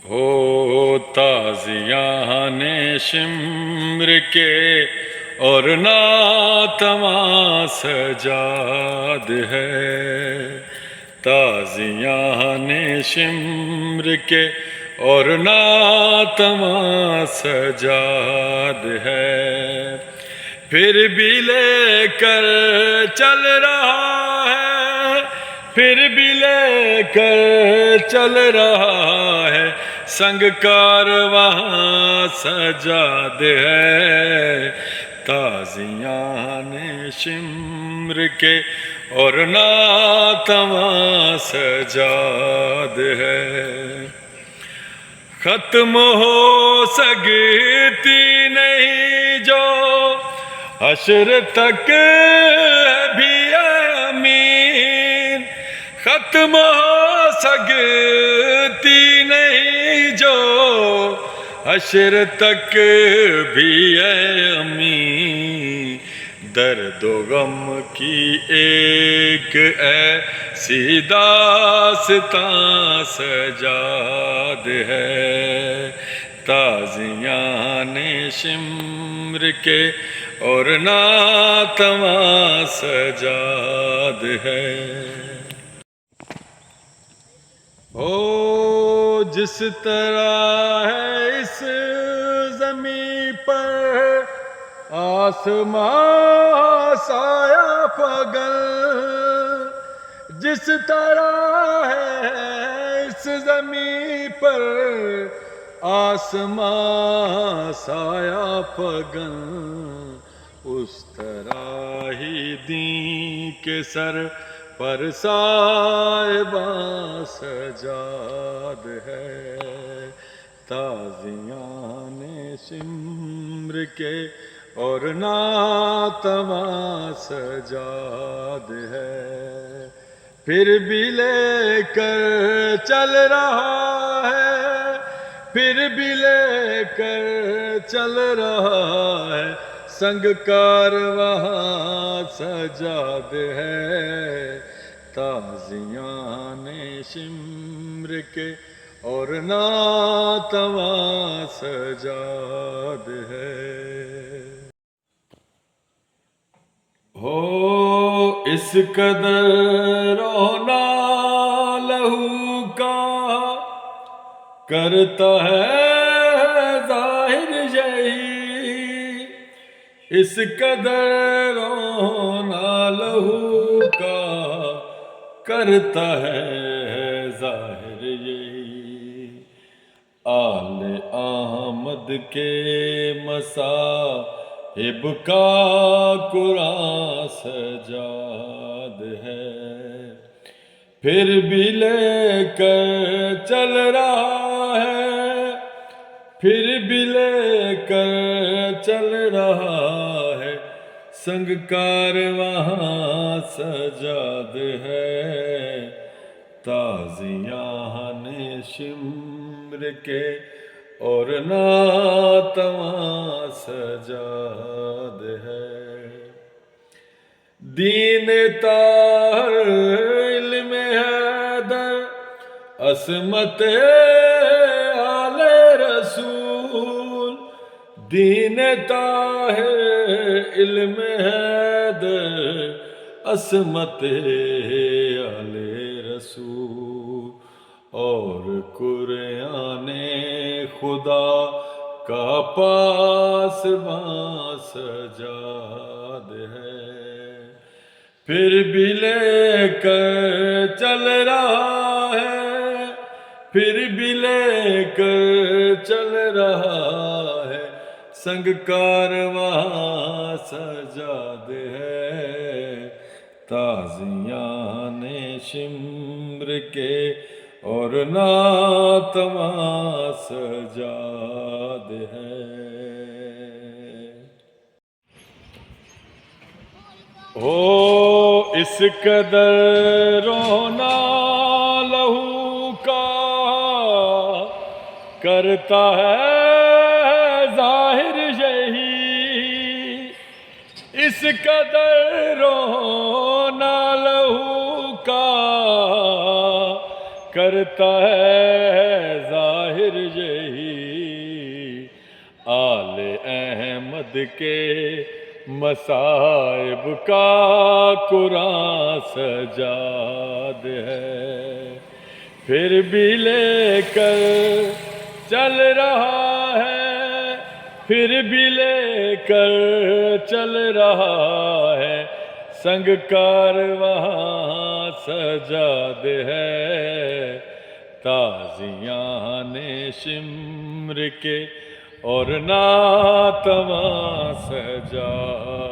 ہو تازیان شمر کے اور ناتواں سجاد ہے، تازیان شمر کے اور ناتواں سجاد ہے، پھر بھی لے کر چل رہا ہے، پھر بھی لے کر چل رہا ہے، سنگ کارواں سجاد ہے، تازیان شمر کے اور ناتواں سجاد ہے، ختم ہو سکتی نہیں جو حشر تک بھی امین، ختم ہو سکتی نہیں جو حشر تک بھی امین، درد و غم کی ایک ایسی داستاں سجاد ہے، تازیان شمر کے اور ناتواں سجاد ہے، ہو جس طرح ہے اس زمین پر آسمان سایہ پگل، جس طرح ہے اس زمین پر آسمان سایہ پگل، اس طرح ہی دین کے سر پر صاحباں سجاد ہے، تازیان شمر کے اور ناتواں سجاد ہے، پھر بھی لے کر چل رہا ہے، پھر بھی لے کر چل رہا ہے، سنگ کارواں سجاد ہے، تازیان شمر کے اور ناتواں سجاد ہے، ہو اس قدر رونا لہو کا کرتا ہے ظاہر یہی، اس قدر رونا لہو کا کرتا ہے ظاہر یہی، آل احمد کے مصاحب کا قرآن سجاد ہے، پھر بھی لے کر چل رہا ہے، پھر بھی لے کر چل رہا ہے، سنگ کارواں سجاد ہے، تازیان شمر کے اور ناتواں سجاد ہے، دین طاہر علم حیدر عصمت آل رسول، دین طاہر علم حیدر عصمت آل رسول، اور قرآن خدا کا پاسباں سجاد ہے، پھر بھی لے کر چل رہا ہے، پھر بھی لے کر چل رہا ہے، سنگ کارواں سجاد ہے، تازیان شمر کے اور ناتواں سجاد ہے، ہو اس قدر رونا لہو کا کرتا ہے ظاہر یہی، اس قدر رونا لہو کا کرتا ہے ظاہر یہی، آل احمد کے مصائب کا قرآن سجاد ہے، پھر بھی لے کر چل رہا ہے، پھر بھی لے کر چل رہا ہے، سنگ کارواں سجاد ہے، تازیان شمر کے اور ناتواں سجاد